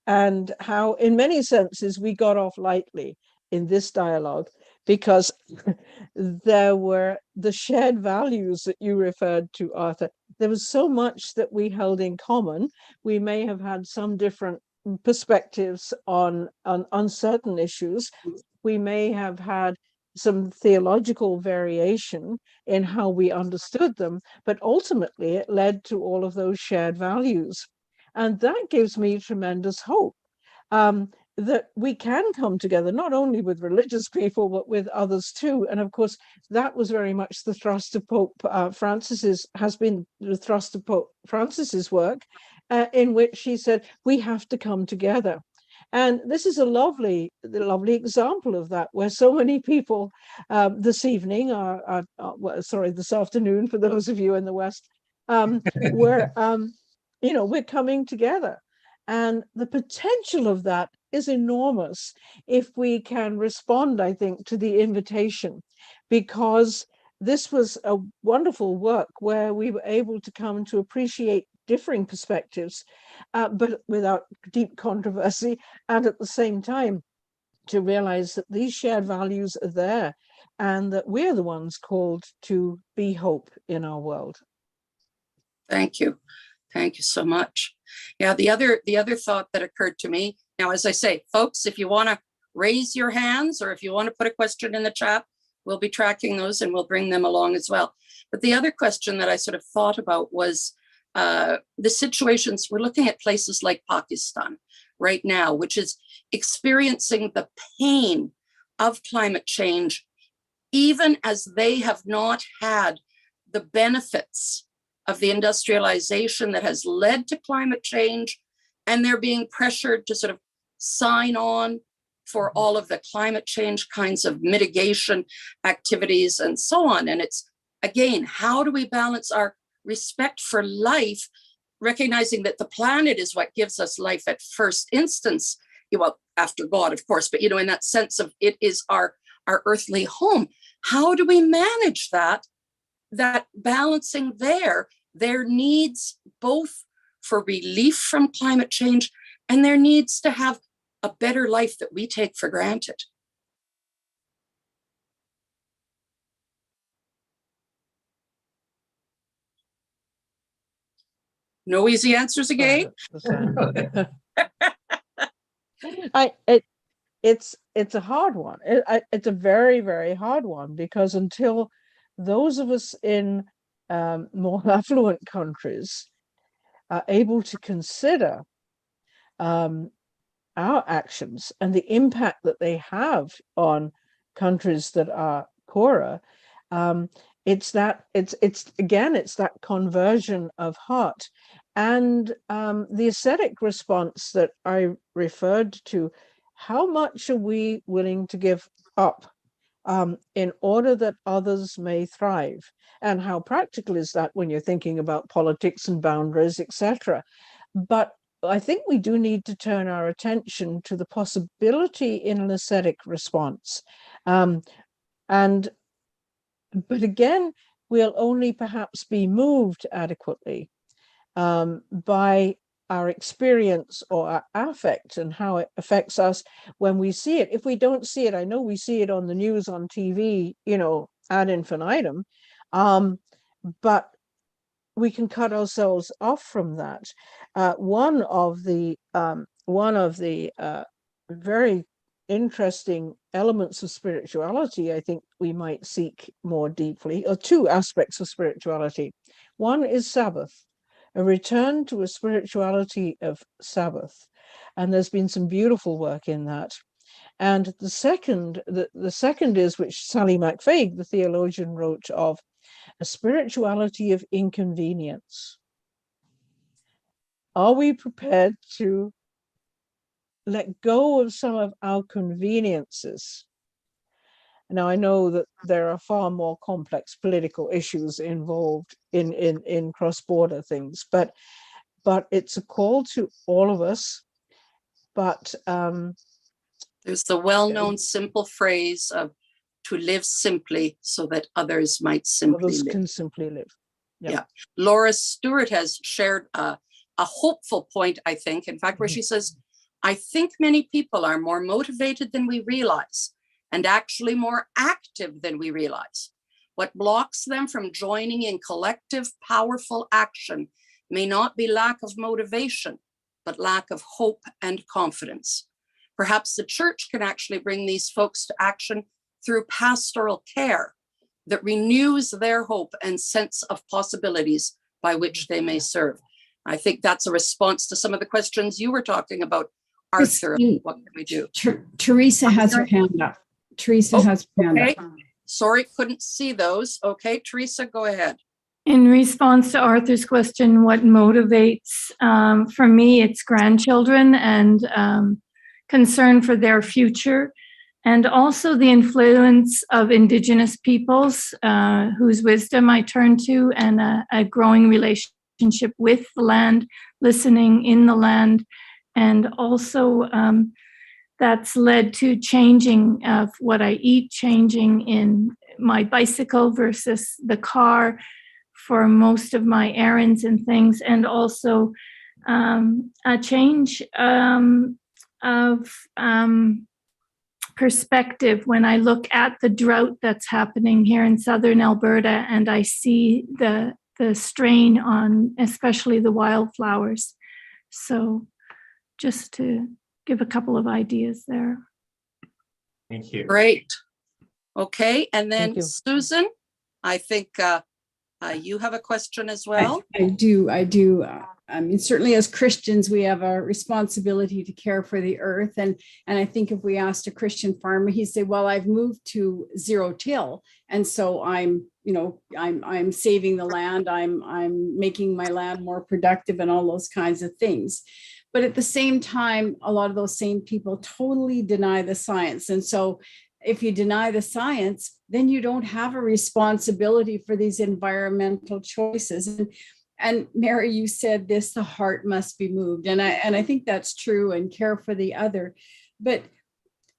and how in many senses we got off lightly in this dialogue because there were the shared values that you referred to, Arthur. There was so much that we held in common. We may have had some different perspectives on certain issues. We may have had some theological variation in how we understood them, but ultimately it led to all of those shared values. And that gives me tremendous hope that we can come together, not only with religious people, but with others too. And of course, that was very much the thrust of Pope Francis's, has been the thrust of Pope Francis's work, in which he said, we have to come together. And this is a lovely example of that, where so many people this evening this afternoon, for those of you in the West, we're coming together. And the potential of that is enormous if we can respond, I think, to the invitation, because this was a wonderful work where we were able to come to appreciate differing perspectives, but without deep controversy, and at the same time to realize that these shared values are there and that we're the ones called to be hope in our world. Thank you. Thank you so much. Yeah, the other thought that occurred to me, now, as I say, folks, if you want to raise your hands or if you want to put a question in the chat, we'll be tracking those and we'll bring them along as well. But the other question that I sort of thought about was the situations, we're looking at places like Pakistan right now, which is experiencing the pain of climate change, even as they have not had the benefits of the industrialization that has led to climate change, and they're being pressured to sort of sign on for all of the climate change kinds of mitigation activities and so on. And it's, again, how do we balance our respect for life, recognizing that the planet is what gives us life at first instance, well, after God, of course, but, in that sense of it is our earthly home. How do we manage that balancing their needs, both for relief from climate change and their needs to have a better life that we take for granted? No easy answers again. It's a hard one. It's a very, very hard one, because until those of us in more affluent countries are able to consider our actions and the impact that they have on countries that are poorer, it's that conversion of heart. And the ascetic response that I referred to, how much are we willing to give up in order that others may thrive? And how practical is that when you're thinking about politics and boundaries, etc.? But I think we do need to turn our attention to the possibility in an ascetic response. But again, we'll only perhaps be moved adequately by our experience or our affect and how it affects us when we see it. If we don't see it, I know we see it on the news, on TV, ad infinitum, but we can cut ourselves off from that. One of the very interesting elements of spirituality, I think we might seek more deeply, or two aspects of spirituality. One is Sabbath, a return to a spirituality of Sabbath. And there's been some beautiful work in that. And the second is, which Sally MacFaig, the theologian, wrote of, a spirituality of inconvenience. Are we prepared to let go of some of our conveniences Now, I know that there are far more complex political issues involved in cross-border things, but it's a call to all of us. But there's the well-known simple phrase of to live simply so that others might simply others live. can simply live. Yeah. Laura Stewart has shared a hopeful point, I think, in fact, where she says, I think many people are more motivated than we realize, and actually more active than we realize. What blocks them from joining in collective, powerful action may not be lack of motivation, but lack of hope and confidence. Perhaps the church can actually bring these folks to action through pastoral care that renews their hope and sense of possibilities by which they may serve. I think that's a response to some of the questions you were talking about, Arthur. What can we do? Teresa has her hand up. Teresa has her hand up. Sorry, couldn't see those. Okay, Teresa, go ahead. In response to Arthur's question, what motivates, for me, it's grandchildren and concern for their future, and also the influence of Indigenous peoples whose wisdom I turn to, and a growing relationship with the land, listening in the land, and also that's led to changing of what I eat, changing in my bicycle versus the car for most of my errands and things, and also a change of perspective when I look at the drought that's happening here in southern Alberta, and I see the strain on especially the wildflowers. So just to give a couple of ideas there. Thank you. Great. Okay, and then you. Susan, I think you have a question as well. I do. I mean, certainly as Christians, we have a responsibility to care for the earth. And I think if we asked a Christian farmer, he'd say, well, I've moved to zero till. And so I'm saving the land. I'm making my land more productive and all those kinds of things. But at the same time, a lot of those same people totally deny the science. And so if you deny the science, then you don't have a responsibility for these environmental choices. And Mary, you said this, the heart must be moved. And I think that's true, and care for the other,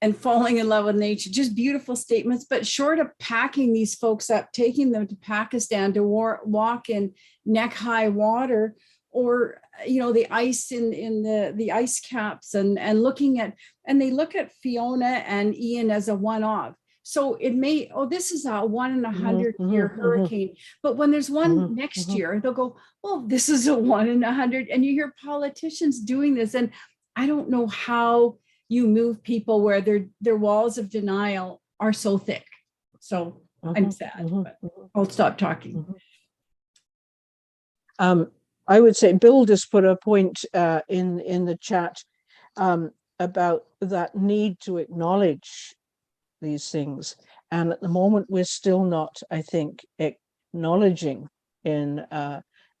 and falling in love with nature, just beautiful statements. But short of packing these folks up, taking them to Pakistan to walk in neck high water, or the ice in the ice caps, and looking at, and they look at Fiona and Ian as a one-off. So it may, this is a 1 in 100 year hurricane. But when there's one next year, they'll go, well, this is a 1 in 100. And you hear politicians doing this. And I don't know how you move people where their walls of denial are so thick. So I'm sad, but I'll stop talking. I would say Bill just put a point in the chat about that need to acknowledge these things. And at the moment, we're still not, I think, acknowledging in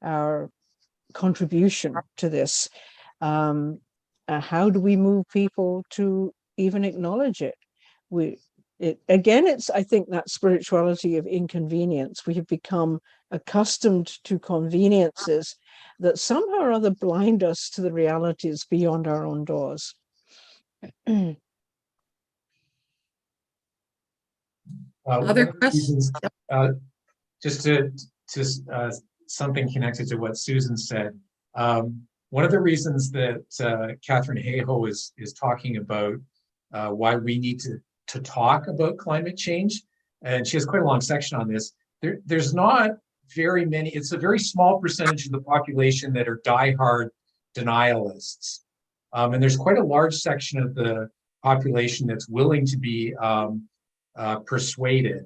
our contribution to this. How do we move people to even acknowledge it? It's, I think, that spirituality of inconvenience. We have become accustomed to conveniences that somehow or other blind us to the realities beyond our own doors. Other questions? Just to something connected to what Susan said. One of the reasons that Catherine Hayhoe is talking about why we need to talk about climate change, and she has quite a long section on this. There's not very many, it's a very small percentage of the population that are diehard denialists. And there's quite a large section of the population that's willing to be persuaded.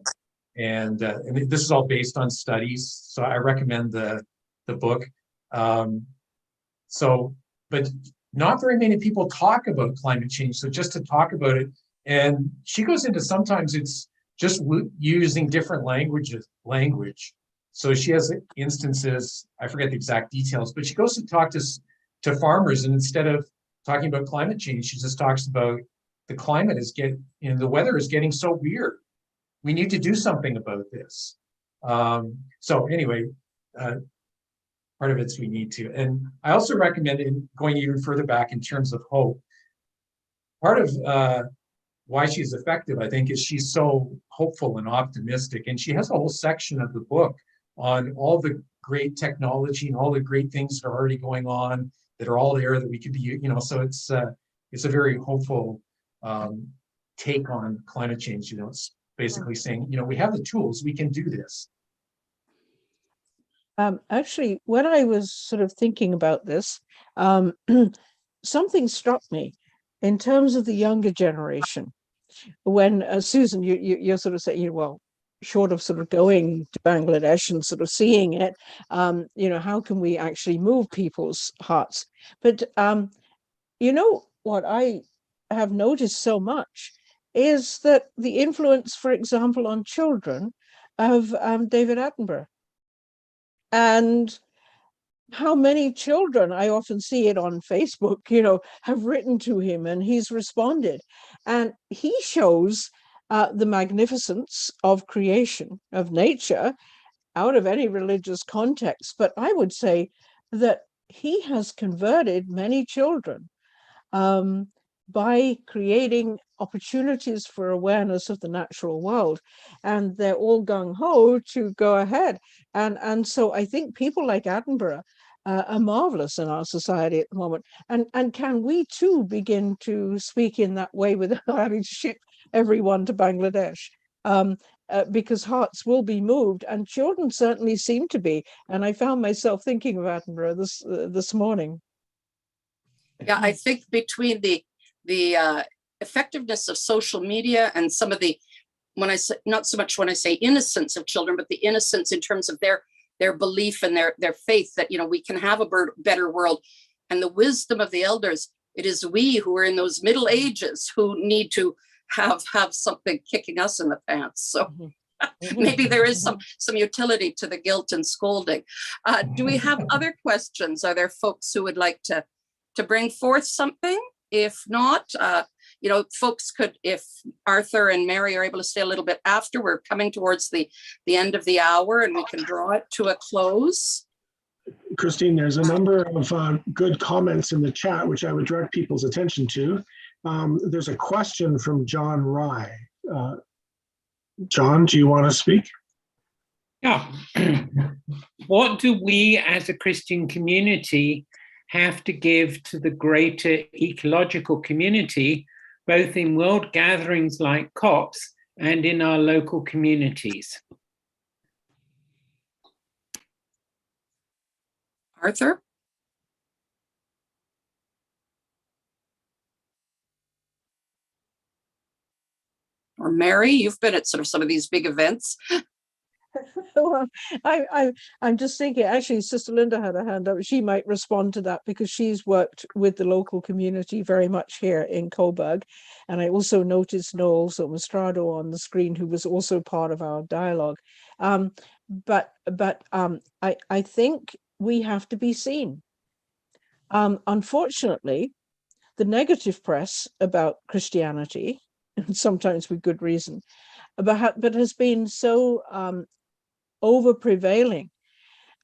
And this is all based on studies. So I recommend the book. But not very many people talk about climate change. So just to talk about it, and she goes into, sometimes it's just using different language. So she has instances, I forget the exact details, but she goes to talk to farmers, and instead of talking about climate change, she just talks about the climate the weather is getting so weird. we need to do something about this. So anyway, part of it's we need to. And I also recommend going even further back in terms of hope. Part of why she's effective, I think, is she's so hopeful and optimistic. And she has a whole section of the book on all the great technology and all the great things that are already going on that are all there that we could be, you know, so it's a very hopeful take on climate change. You know, it's basically saying, you know, we have the tools, we can do this. Actually, when I was sort of thinking about this, something struck me in terms of the younger generation. When Susan, you're sort of saying, well, short of sort of going to Bangladesh and sort of seeing it, you know, how can we actually move people's hearts? But you know what I have noticed so much is that the influence, for example, on children of David Attenborough. And how many children, I often see it on Facebook, you know, have written to him and he's responded. And he shows the magnificence of creation, of nature, out of any religious context. But I would say that he has converted many children by creating opportunities for awareness of the natural world, and they're all gung-ho to go ahead. And so I think people like Attenborough are marvelous in our society at the moment. And can we too begin to speak in that way without having to ship everyone to Bangladesh? Because hearts will be moved, and children certainly seem to be. And I found myself thinking of Attenborough this morning. Yeah, I think between the effectiveness of social media and some of the, when I say, not so much when I say innocence of children, but the innocence in terms of their belief and their faith that, you know, we can have a better world, and the wisdom of the elders. It is we who are in those middle ages who need to have something kicking us in the pants. So maybe there is some utility to the guilt and scolding. Do we have other questions? Are there folks who would like to bring forth something? If not, you know, folks could, if Arthur and Mary are able to stay a little bit after, we're coming towards the end of the hour and we can draw it to a close. Christine, there's a number of good comments in the chat, which I would direct people's attention to. There's a question from John Rye. John, do you want to speak? Yeah. What do we as a Christian community have to give to the greater ecological community, both in world gatherings like COPs and in our local communities? Arthur? Or Mary, you've been at sort of some of these big events. Well, I'm just thinking, actually, Sister Linda had a hand up. She might respond to that because she's worked with the local community very much here in Cobourg. And I also noticed Noel Somastrado on the screen, who was also part of our dialogue. But I think we have to be seen. Unfortunately, the negative press about Christianity, and sometimes with good reason, but has been so over prevailing.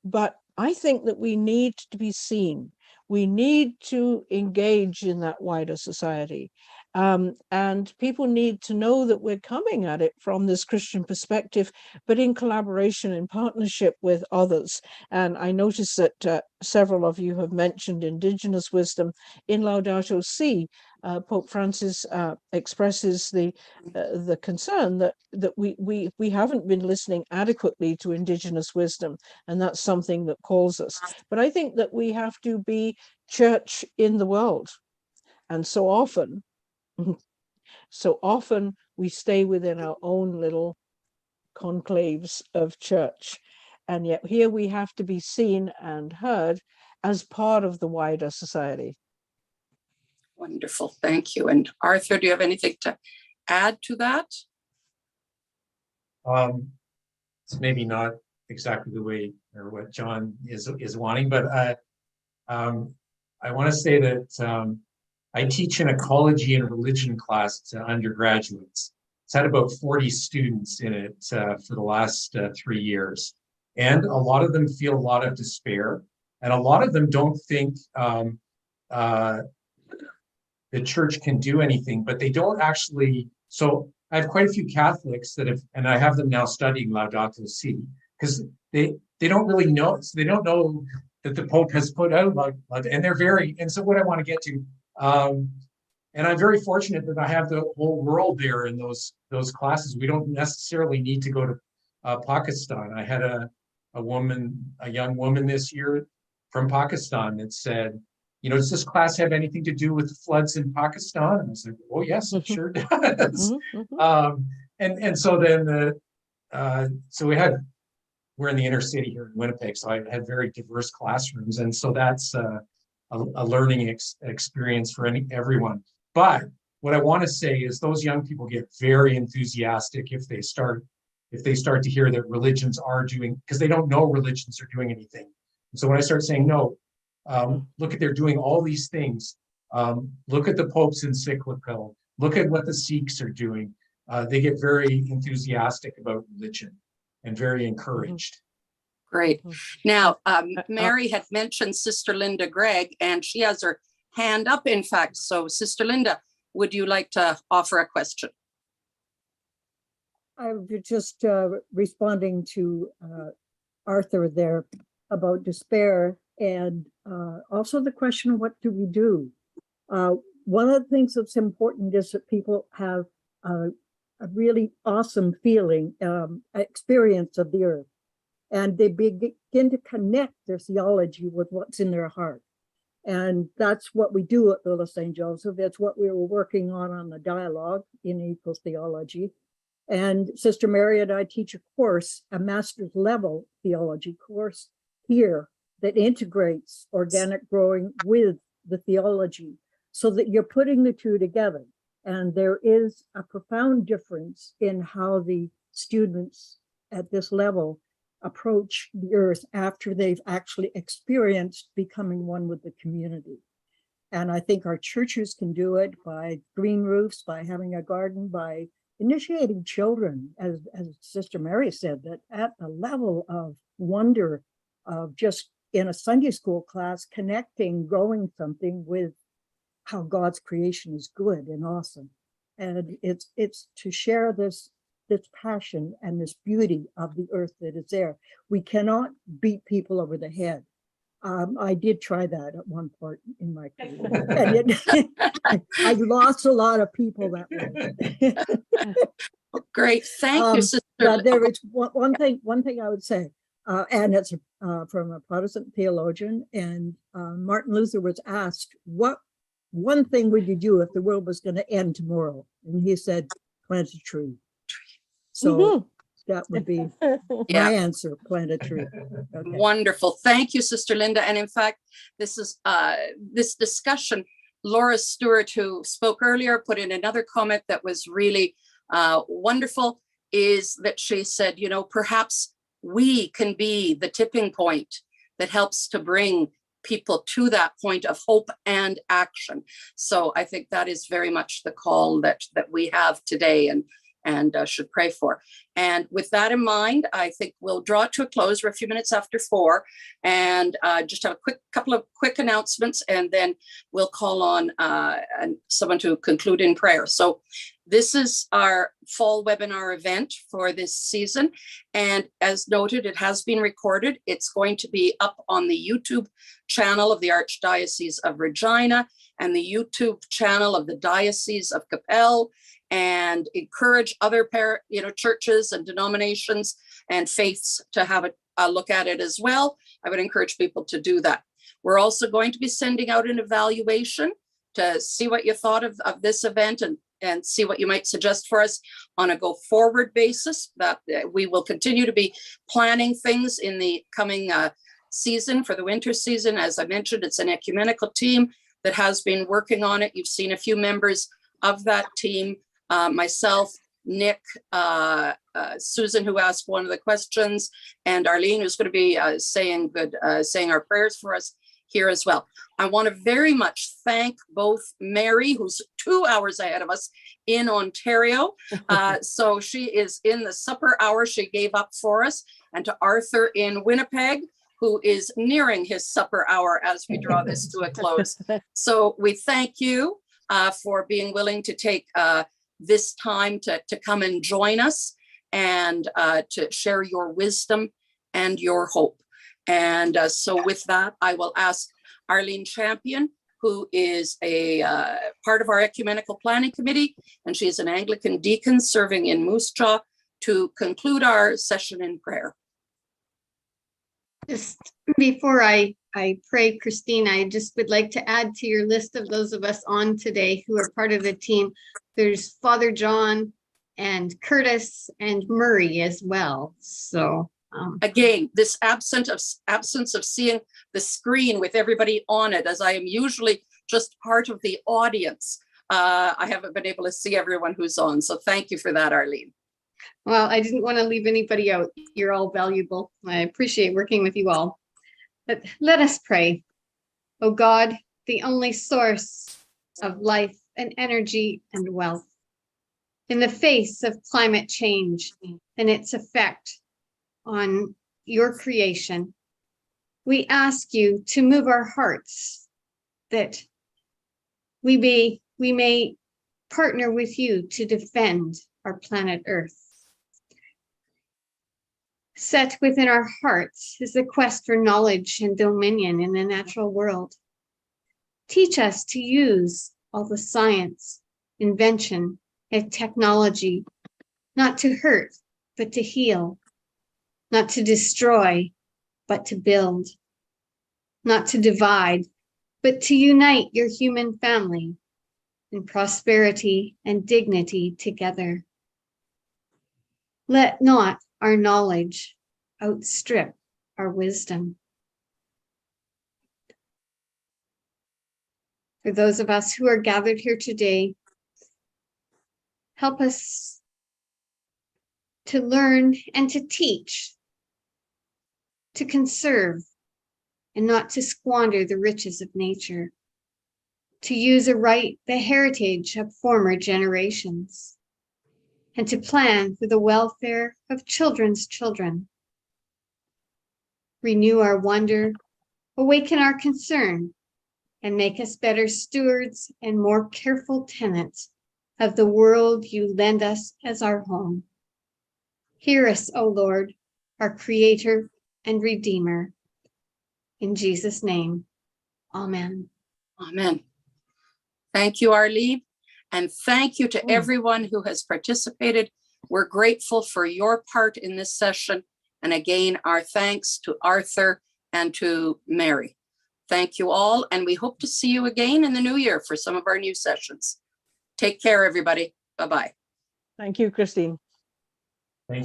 But I think that we need to be seen. We need to engage in that wider society. And people need to know that we're coming at it from this Christian perspective, but in collaboration, in partnership with others. And I notice that several of you have mentioned indigenous wisdom. In Laudato Si, Pope Francis expresses the concern that we haven't been listening adequately to indigenous wisdom, and that's something that calls us. But I think that we have to be church in the world, and so often we stay within our own little conclaves of church, and yet here we have to be seen and heard as part of the wider society. Wonderful, thank you. And Arthur, do you have anything to add to that? It's maybe not exactly the way or what John is wanting, but I want to say that I teach an ecology and religion class to undergraduates, It's had about 40 students in it for the last 3 years. And a lot of them feel a lot of despair. And a lot of them don't think the church can do anything, but they don't actually. So I have quite a few Catholics that have, and I have them now studying Laudato Si, because they don't really know. So they don't know that the Pope has put out, and they're very, and so what I want to get to, and I'm very fortunate that I have the whole world there in those classes. We don't necessarily need to go to Pakistan. I had a young woman this year from Pakistan that said, does this class have anything to do with the floods in Pakistan? And I said, oh yes, it sure does. And so then we're in the inner city here in Winnipeg, so I had very diverse classrooms, and so that's a learning experience for everyone. But what I want to say is those young people get very enthusiastic if they start to hear that religions are doing, because they don't know religions are doing anything. And so when I start saying, no, look at, they're doing all these things. Look at the Pope's encyclical. Look at what the Sikhs are doing. They get very enthusiastic about religion and very encouraged. Great. Now, Mary had mentioned Sister Linda Gregg, and she has her hand up, in fact. So, Sister Linda, would you like to offer a question? I was just responding to Arthur there about despair, and also the question, what do we do? One of the things that's important is that people have a really awesome feeling, experience of the earth, and they begin to connect their theology with what's in their heart. And that's what we do at Little St. Joseph. That's what we were working on the dialogue in eco-theology. And Sister Mary and I teach a course, a master's level theology course here that integrates organic growing with the theology so that you're putting the two together. And there is a profound difference in how the students at this level approach the earth after they've actually experienced becoming one with the community. And I think our churches can do it by green roofs, by having a garden, by initiating children, as Sister Mary said, that at the level of wonder of just in a Sunday school class, connecting, growing something with how God's creation is good and awesome. And it's to share this passion and this beauty of the earth that is there. We cannot beat people over the head. I did try that at one point in my career. And I lost a lot of people that way. Great, thank you, Sister. But there is one thing I would say, and it's from a Protestant theologian, and Martin Luther was asked, what one thing would you do if the world was going to end tomorrow? And he said, plant a tree. So that would be my answer, plant a tree. Okay. Wonderful. Thank you, Sister Linda. And in fact, this is this discussion, Laura Stewart, who spoke earlier, put in another comment that was really wonderful, is that she said, perhaps we can be the tipping point that helps to bring people to that point of hope and action. So I think that is very much the call that we have today and should pray for. And with that in mind, I think we'll draw it to a close. We're a few minutes after 4, and just have a couple of quick announcements, and then we'll call on someone to conclude in prayer. So this is our fall webinar event for this season. And as noted, it has been recorded. It's going to be up on the YouTube channel of the Archdiocese of Regina and the YouTube channel of the Diocese of Capel, and encourage other churches and denominations and faiths to have a look at it as well. I would encourage people to do that. We're also going to be sending out an evaluation to see what you thought of this event and see what you might suggest for us on a go forward basis. That we will continue to be planning things in the coming season for the winter season. As I mentioned, it's an ecumenical team that has been working on it. You've seen a few members of that team. Myself, Nick, Susan, who asked one of the questions, and Arlene, who's going to be saying our prayers for us here as well. I want to very much thank both Mary, who's 2 hours ahead of us in Ontario. So she is in the supper hour she gave up for us, and to Arthur in Winnipeg, who is nearing his supper hour as we draw this to a close. So we thank you for being willing to take this time to come and join us and to share your wisdom and your hope. And so with that, I will ask Arlene Champion, who is a part of our Ecumenical Planning Committee, and she is an Anglican deacon serving in Moose Jaw, to conclude our session in prayer. Just before I pray, Christine, I just would like to add to your list of those of us on today who are part of the team. There's Father John and Curtis and Murray as well. So again, this absence of seeing the screen with everybody on it, as I am usually just part of the audience, I haven't been able to see everyone who's on. So thank you for that, Arlene. Well, I didn't want to leave anybody out. You're all valuable. I appreciate working with you all. But let us pray. Oh God, the only source of life and energy and wealth, in the face of climate change and its effect on your creation, we ask you to move our hearts, that we may partner with you to defend our planet Earth. Set within our hearts is the quest for knowledge and dominion in the natural world. Teach us to use all the science, invention, and technology, not to hurt, but to heal, not to destroy, but to build, not to divide, but to unite your human family in prosperity and dignity together. Let not our knowledge outstrip our wisdom. For those of us who are gathered here today, help us to learn and to teach, to conserve and not to squander the riches of nature, to use aright the heritage of former generations, and to plan for the welfare of children's children. Renew our wonder, awaken our concern, and make us better stewards and more careful tenants of the world you lend us as our home. Hear us, O Lord, our Creator and Redeemer. In Jesus' name, amen. Amen. Thank you, Arlene. And thank you to everyone who has participated. We're grateful for your part in this session. And again, our thanks to Arthur and to Mary. Thank you all. And we hope to see you again in the new year for some of our new sessions. Take care, everybody. Bye-bye. Thank you, Christine.